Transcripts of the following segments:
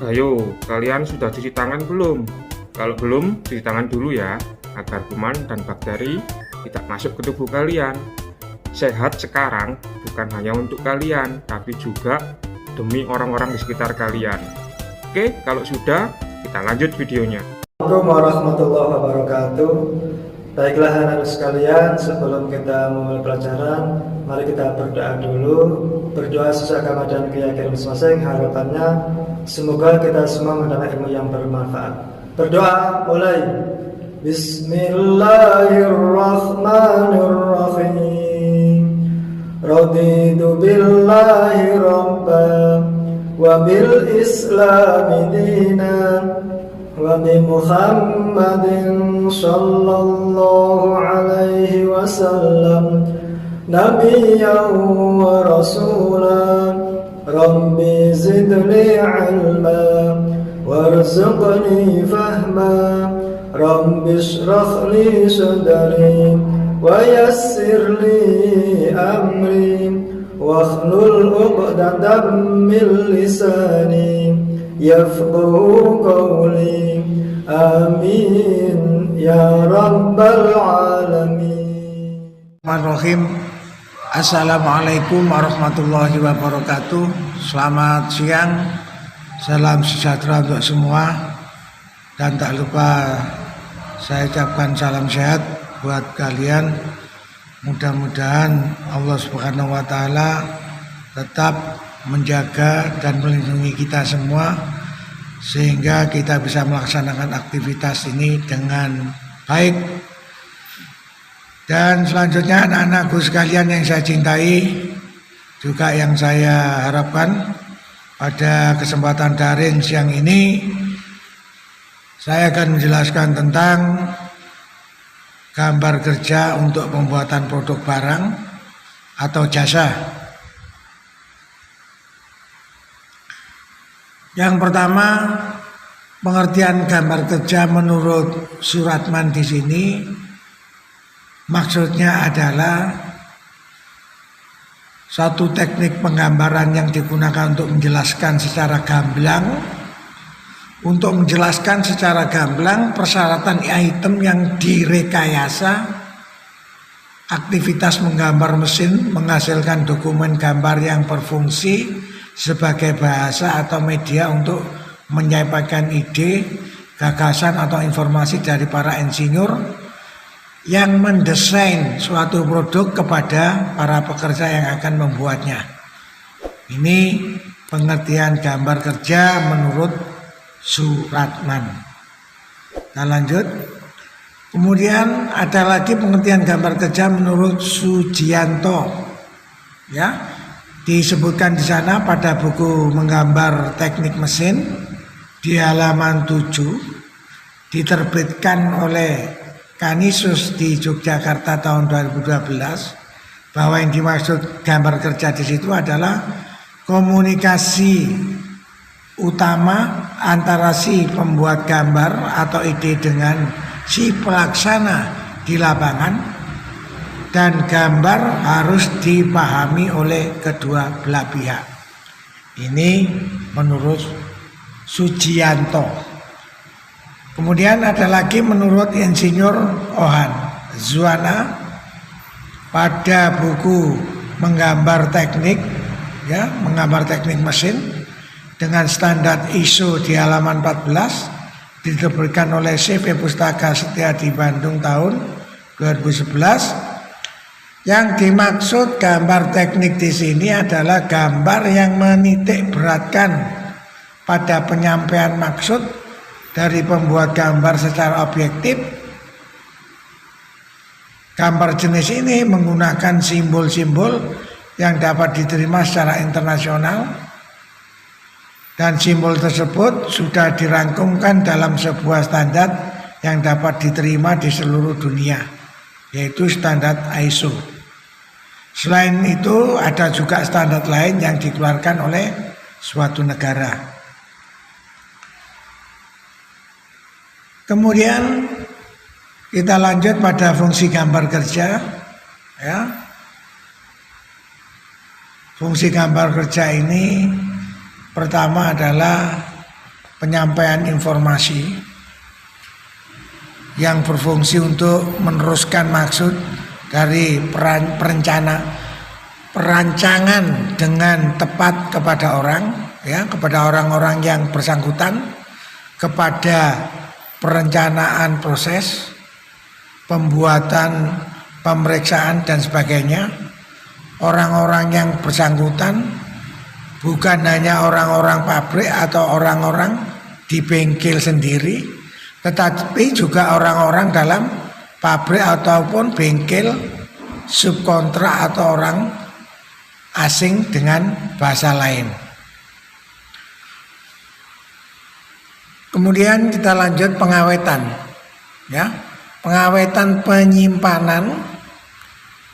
Ayo, kalian sudah cuci tangan belum? Kalau belum, cuci tangan dulu ya, agar kuman dan bakteri tidak masuk ke tubuh kalian. Sehat sekarang bukan hanya untuk kalian, tapi juga demi orang-orang di sekitar kalian. Oke, kalau sudah, kita lanjut videonya. Assalamualaikum warahmatullahi wabarakatuh. Baiklah anak-anak sekalian, sebelum kita memulai pelajaran, mari kita berdoa dulu. Berdoa sesuai agama dan keyakinan masing-masing. Harapannya semoga kita semua mendapat ilmu yang bermanfaat. Berdoa mulai. Bismillahirrahmanirrahim. Raditu billahi rabban wa bil islami dinan wa bi Muhammadin sallallahu alaihi wasallam nabiyyan wa rasulan. Rabbi zidni ilma warzuqni fahma. Rabbi shrah li sadri wa yassir li amri wakhlul 'uqdatam min lisani yafqahu qawli. Amin ya rabbal alamin. Bismillahirrahmanirrahim. Assalamualaikum warahmatullahi wabarakatuh. Selamat siang, salam sejahtera untuk semua. Dan tak lupa saya ucapkan salam sehat buat kalian. Mudah-mudahan Allah Subhanahu wa Ta'ala tetap menjaga dan melindungi kita semua, sehingga kita bisa melaksanakan aktivitas ini dengan baik. Dan selanjutnya anak-anakku sekalian yang saya cintai, juga yang saya harapkan pada kesempatan daring siang ini, saya akan menjelaskan tentang gambar kerja untuk pembuatan produk barang atau jasa. Yang pertama, pengertian gambar kerja menurut Suratman di sini maksudnya adalah satu teknik penggambaran yang digunakan untuk menjelaskan secara gamblang persyaratan item yang direkayasa, aktivitas menggambar mesin menghasilkan dokumen gambar yang berfungsi sebagai bahasa atau media untuk menyampaikan ide, gagasan atau informasi dari para insinyur yang mendesain suatu produk kepada para pekerja yang akan membuatnya. Ini pengertian gambar kerja menurut Suratman. Nah, lanjut. Kemudian ada lagi pengertian gambar kerja menurut Sujianto. Ya, disebutkan di sana pada buku menggambar teknik mesin di halaman 7, diterbitkan oleh Kanisius di Yogyakarta tahun 2012, bahwa yang dimaksud gambar kerja di situ adalah komunikasi utama antara si pembuat gambar atau ide dengan si pelaksana di lapangan, dan gambar harus dipahami oleh kedua belah pihak. Ini menurut Sujianto. Kemudian ada lagi menurut Insinyur Ohan Zuana pada buku menggambar teknik mesin dengan standar ISO di halaman 14, diterbitkan oleh CV Pustaka Setia di Bandung tahun 2011. Yang dimaksud gambar teknik di sini adalah gambar yang menitik beratkan pada penyampaian maksud dari pembuat gambar secara objektif. Gambar jenis ini menggunakan simbol-simbol yang dapat diterima secara internasional, dan simbol tersebut sudah dirangkumkan dalam sebuah standar yang dapat diterima di seluruh dunia, yaitu standar ISO. Selain itu ada juga standar lain yang dikeluarkan oleh suatu negara. Kemudian kita lanjut pada fungsi gambar kerja. Fungsi gambar kerja ini pertama adalah penyampaian informasi yang berfungsi untuk meneruskan maksud dari perancangan dengan tepat kepada orang, ya, kepada orang-orang yang bersangkutan, kepada perencanaan proses, pembuatan, pemeriksaan dan sebagainya. Orang-orang yang bersangkutan bukan hanya orang-orang pabrik atau orang-orang di bengkel sendiri, tetapi juga orang-orang dalam pabrik ataupun bengkel subkontrak atau orang asing dengan bahasa lain. Kemudian kita lanjut pengawetan, ya, pengawetan penyimpanan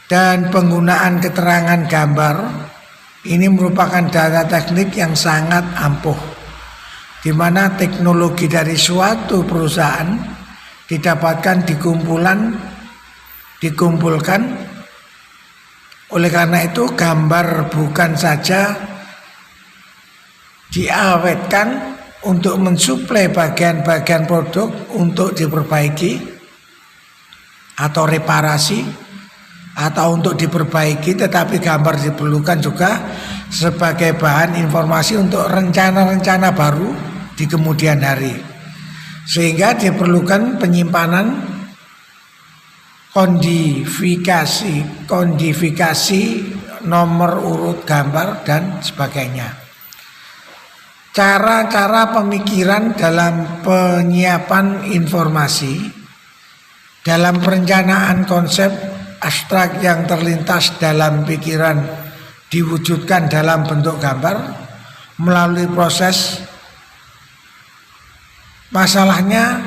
dan penggunaan keterangan gambar ini merupakan data teknik yang sangat ampuh, di mana teknologi dari suatu perusahaan didapatkan dikumpulkan. Oleh karena itu gambar bukan saja diawetkan untuk mensuplai bagian-bagian produk untuk diperbaiki atau reparasi atau untuk diperbaiki, tetapi gambar diperlukan juga sebagai bahan informasi untuk rencana-rencana baru di kemudian hari, sehingga diperlukan penyimpanan, kodifikasi nomor urut gambar dan sebagainya. Cara-cara pemikiran dalam penyiapan informasi, dalam perencanaan konsep abstrak yang terlintas dalam pikiran diwujudkan dalam bentuk gambar melalui proses. Masalahnya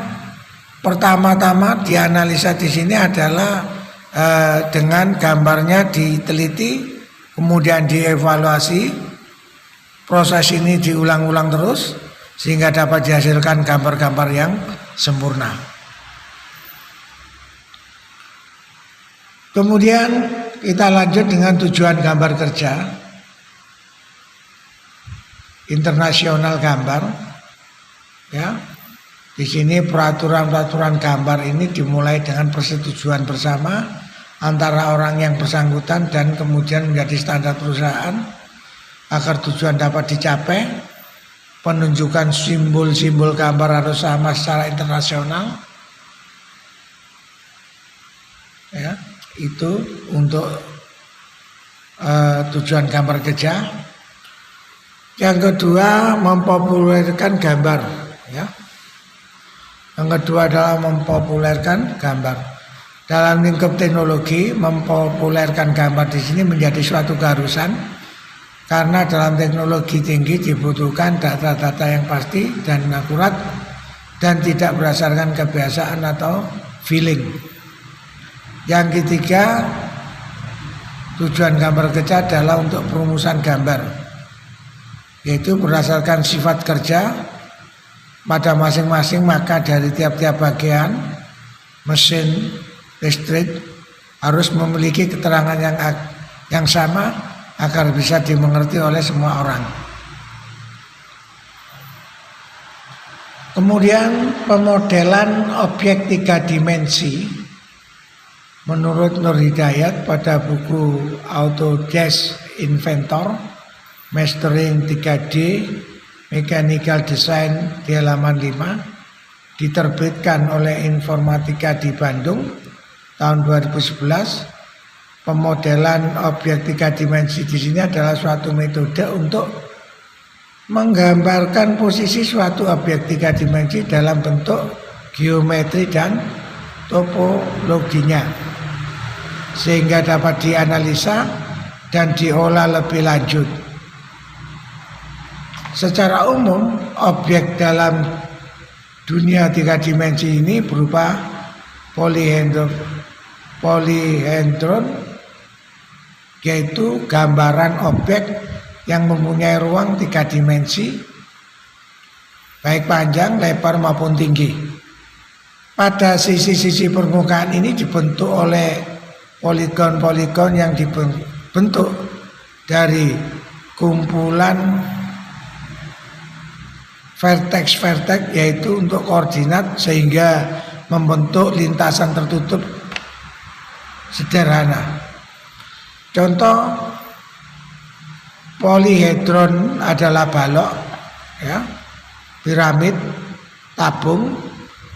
pertama-tama dianalisa di sini adalah dengan gambarnya diteliti, kemudian dievaluasi, proses ini diulang-ulang terus sehingga dapat dihasilkan gambar-gambar yang sempurna. Kemudian kita lanjut dengan tujuan gambar kerja internasional gambar, ya. Di sini peraturan-peraturan gambar ini dimulai dengan persetujuan bersama antara orang yang bersangkutan dan kemudian menjadi standar perusahaan agar tujuan dapat dicapai. Penunjukan simbol-simbol gambar harus sama secara internasional, ya. Itu untuk tujuan gambar kerja. Yang kedua, mempopulerkan gambar, ya. Yang kedua adalah mempopulerkan gambar. Dalam lingkup teknologi, mempopulerkan gambar di sini menjadi suatu keharusan karena dalam teknologi tinggi dibutuhkan data-data yang pasti dan akurat dan tidak berdasarkan kebiasaan atau feeling. Yang ketiga, tujuan gambar kerja adalah untuk perumusan gambar, yaitu berdasarkan sifat kerja pada masing-masing, maka dari tiap-tiap bagian mesin listrik harus memiliki keterangan yang sama agar bisa dimengerti oleh semua orang. Kemudian pemodelan objek 3 dimensi menurut Nur Hidayat pada buku Autodesk Inventor Mastering 3D Mechanical Design di halaman 5 diterbitkan oleh Informatika di Bandung tahun 2011. Pemodelan objek 3 dimensi di sini adalah suatu metode untuk menggambarkan posisi suatu objek 3 dimensi dalam bentuk geometri dan topologinya, sehingga dapat dianalisa dan diolah lebih lanjut. Secara umum, objek dalam dunia 3 dimensi ini berupa polyhedron, yaitu gambaran objek yang mempunyai ruang 3 dimensi, baik panjang, lebar maupun tinggi. Pada sisi-sisi permukaan ini dibentuk oleh poligon-poligon yang dibentuk dari kumpulan vertex yaitu untuk koordinat sehingga membentuk lintasan tertutup sederhana. Contoh polihedron adalah balok, ya, piramid, tabung,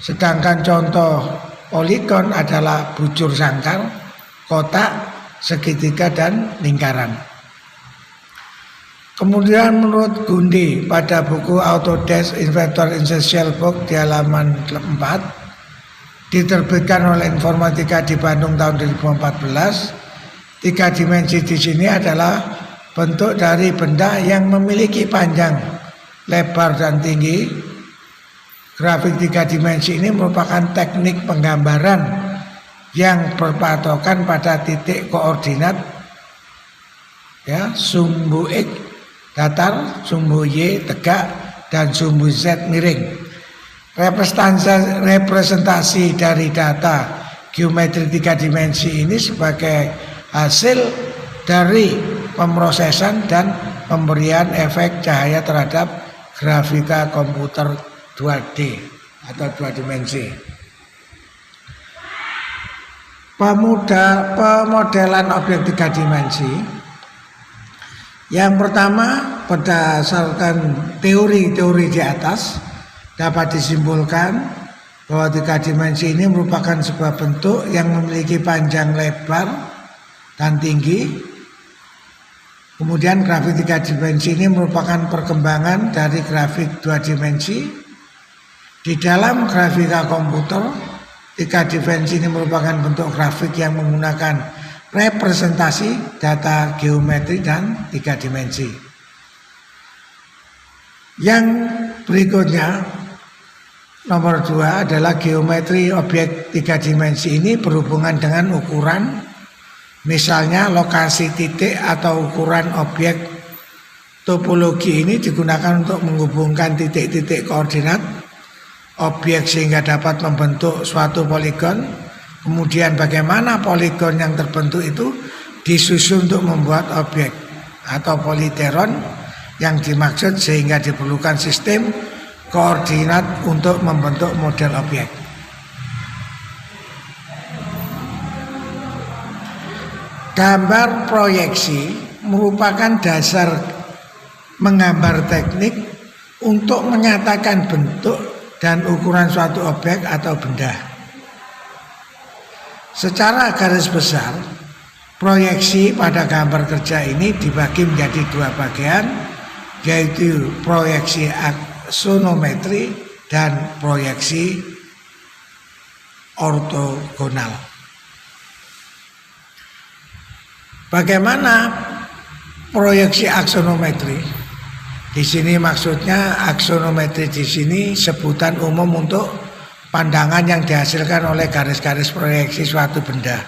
sedangkan contoh poligon adalah bujur sangkar, kotak, segitiga, dan lingkaran. Kemudian menurut Gundi pada buku Autodesk Inventor Essential Book di halaman 4 diterbitkan oleh Informatika di Bandung tahun 2014, 3 dimensi di sini adalah bentuk dari benda yang memiliki panjang, lebar, dan tinggi. Grafik 3 dimensi ini merupakan teknik penggambaran yang berpatokan pada titik koordinat, ya, sumbu X datar, sumbu Y tegak, dan sumbu Z miring. Representasi dari data geometri 3 dimensi ini sebagai hasil dari pemrosesan dan pemberian efek cahaya terhadap grafika komputer 2D atau 2 dimensi. Pemodelan objek 3 dimensi. Yang pertama, berdasarkan teori-teori di atas dapat disimpulkan bahwa 3 dimensi ini merupakan sebuah bentuk yang memiliki panjang, lebar, dan tinggi. Kemudian grafik 3 dimensi ini merupakan perkembangan dari grafik 2 dimensi. Di dalam grafika komputer, 3 dimensi ini merupakan bentuk grafik yang menggunakan representasi data geometri dan 3 dimensi. Yang berikutnya, nomor 2 adalah geometri objek 3 dimensi ini berhubungan dengan ukuran, misalnya lokasi titik atau ukuran objek. Topologi ini digunakan untuk menghubungkan titik-titik koordinat objek sehingga dapat membentuk suatu poligon. Kemudian bagaimana poligon yang terbentuk itu disusun untuk membuat objek atau politeron yang dimaksud, sehingga diperlukan sistem koordinat untuk membentuk model objek. Gambar proyeksi merupakan dasar menggambar teknik untuk menyatakan bentuk dan ukuran suatu objek atau benda. Secara garis besar, proyeksi pada gambar kerja ini dibagi menjadi 2 bagian, yaitu proyeksi aksonometri dan proyeksi ortogonal. Bagaimana proyeksi aksonometri? Di sini maksudnya aksonometri di sini sebutan umum untuk pandangan yang dihasilkan oleh garis-garis proyeksi suatu benda.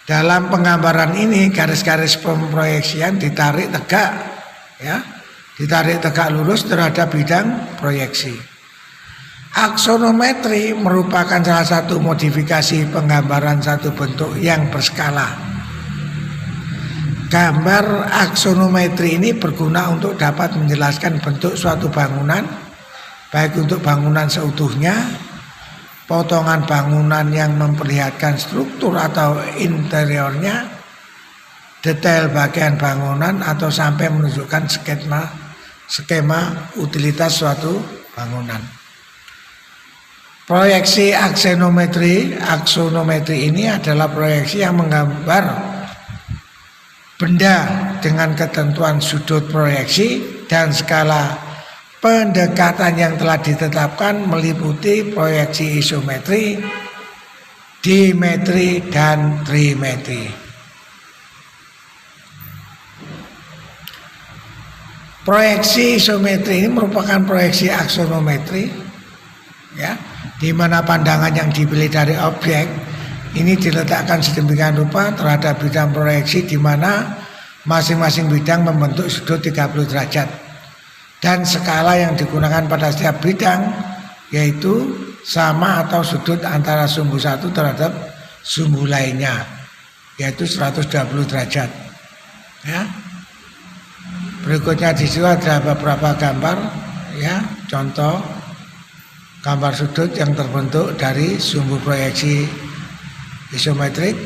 Dalam penggambaran ini garis-garis pemproyeksian ditarik tegak, ya, ditarik tegak lurus terhadap bidang proyeksi. Aksonometri merupakan salah satu modifikasi penggambaran satu bentuk yang berskala. Gambar aksonometri ini berguna untuk dapat menjelaskan bentuk suatu bangunan, baik untuk bangunan seutuhnya, potongan bangunan yang memperlihatkan struktur atau interiornya, detail bagian bangunan, atau sampai menunjukkan skema utilitas suatu bangunan. Proyeksi aksonometri ini adalah proyeksi yang menggambar benda dengan ketentuan sudut proyeksi dan skala pendekatan yang telah ditetapkan meliputi proyeksi isometri, dimetri, dan trimetri. Proyeksi isometri ini merupakan proyeksi aksonometri, ya, di mana pandangan yang dipilih dari objek ini diletakkan sedemikian rupa terhadap bidang proyeksi, di mana masing-masing bidang membentuk sudut 30 derajat. Dan skala yang digunakan pada setiap bidang yaitu sama atau sudut antara sumbu satu terhadap sumbu lainnya, yaitu 120 derajat. Ya. Berikutnya di situ ada beberapa gambar ya, contoh gambar sudut yang terbentuk dari sumbu proyeksi isometrik,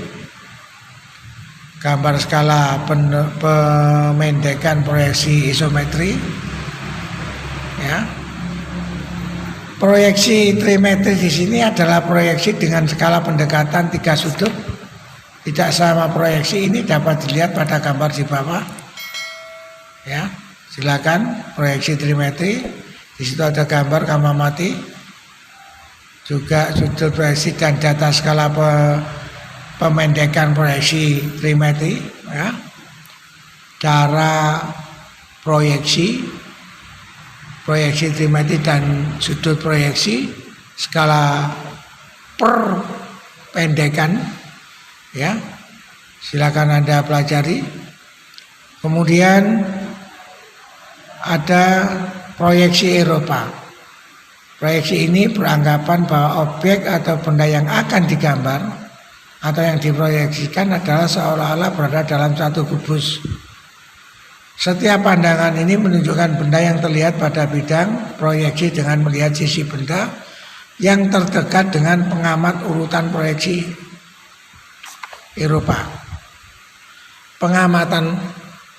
gambar skala pemendekan proyeksi isometri, ya. Proyeksi trimetri di sini adalah proyeksi dengan skala pendekatan 3 sudut. Tidak sama proyeksi ini dapat dilihat pada gambar di bawah. Ya, silakan proyeksi trimetri. Di situ ada gambar kamamati, juga sudut proyeksi dan data skala pemendekan proyeksi trimetri. Ya. Cara proyeksi trimetri dan sudut proyeksi, skala perpendekan, ya, silakan Anda pelajari. Kemudian ada proyeksi Eropa. Proyeksi ini beranggapan bahwa objek atau benda yang akan digambar atau yang diproyeksikan adalah seolah-olah berada dalam satu kubus. Setiap pandangan ini menunjukkan benda yang terlihat pada bidang proyeksi dengan melihat sisi benda yang terdekat dengan pengamat urutan proyeksi Eropa. Pengamatan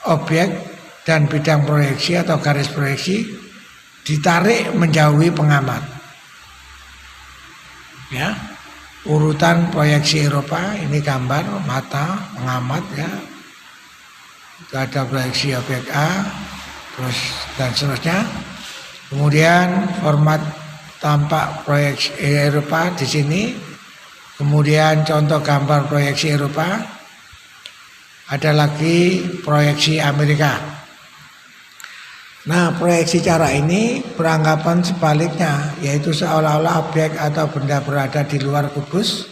objek dan bidang proyeksi atau garis proyeksi ditarik menjauhi pengamat. Ya, urutan proyeksi Eropa ini gambar mata pengamat, ya. Ada proyeksi objek A, terus dan seterusnya. Kemudian format tampak proyeksi Eropa di sini. Kemudian contoh gambar proyeksi Eropa. Ada lagi proyeksi Amerika. Nah, proyeksi cara ini beranggapan sebaliknya, yaitu seolah-olah objek atau benda berada di luar kubus.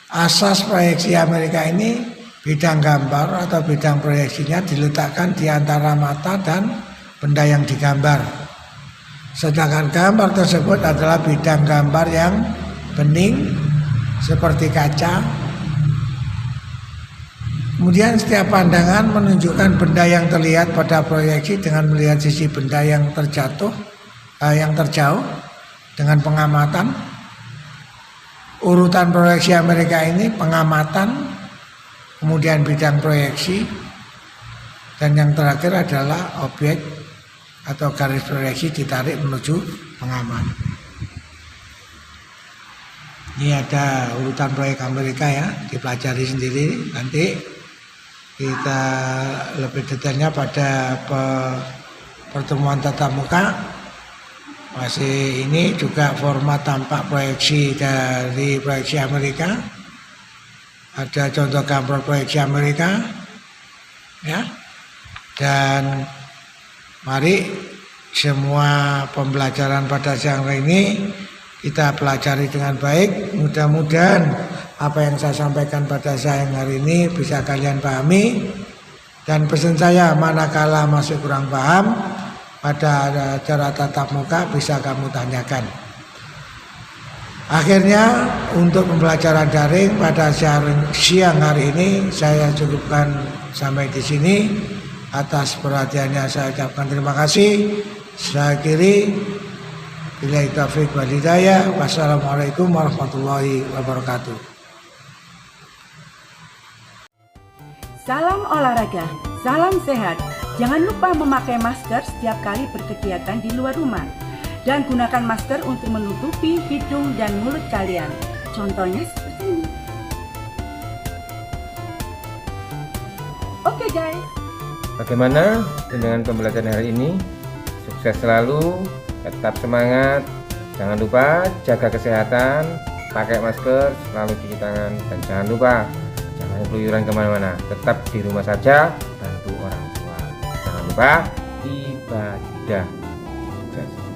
Asas proyeksi Amerika ini, bidang gambar atau bidang proyeksinya diletakkan di antara mata dan benda yang digambar. Sedangkan gambar tersebut adalah bidang gambar yang bening seperti kaca. Kemudian setiap pandangan menunjukkan benda yang terlihat pada proyeksi dengan melihat sisi benda yang terjauh dengan pengamatan. Urutan proyeksi Amerika ini pengamatan, kemudian bidang proyeksi, dan yang terakhir adalah objek atau garis proyeksi ditarik menuju pengamat. Ini ada urutan proyek Amerika, ya, dipelajari sendiri. Nanti kita lebih detailnya pada pertemuan tatap muka. Masih ini juga format tampak proyeksi dari proyeksi Amerika. Ada contoh gambar proyeksi Amerika, ya. Dan mari semua pembelajaran pada siang hari ini kita pelajari dengan baik. Mudah-mudahan apa yang saya sampaikan pada siang hari ini bisa kalian pahami. Dan pesan saya, manakala masih kurang paham pada acara tatap muka bisa kamu tanyakan. Akhirnya untuk pembelajaran daring pada siang hari ini saya cukupkan sampai di sini. Atas perhatiannya saya ucapkan terima kasih. Saya akhiri, billahi taufiq wal hidayah. Wassalamualaikum warahmatullahi wabarakatuh. Salam olahraga, salam sehat. Jangan lupa memakai masker setiap kali berkegiatan di luar rumah. Dan gunakan masker untuk menutupi hidung dan mulut kalian. Contohnya seperti ini. Oke guys. Bagaimana dengan pembelajaran hari ini? Sukses selalu, tetap semangat. Jangan lupa jaga kesehatan, pakai masker, selalu cuci tangan, dan jangan lupa jangan keluyuran kemana-mana. Tetap di rumah saja, bantu orang tua. Jangan lupa ibadah. Sukses.